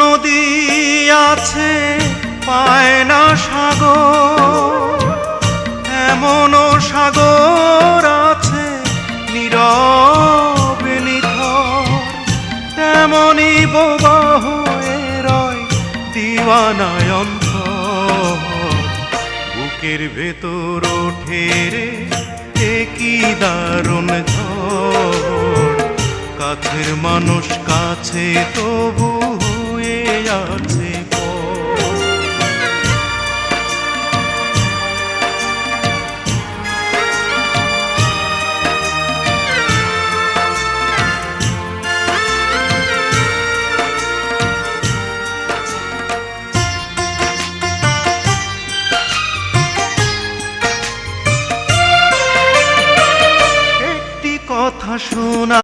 নদী আছে পায় না সাগর, এমনও সাগর আছে নীরবে নিথর, তেমনি বোবা হয়ে রয় দিওয়ানায় অন্তর। বুকের ভেতর ওঠে রে কি দারুণ ঝড়, কাছের মানুষ কাছে তবু হয়ে আছে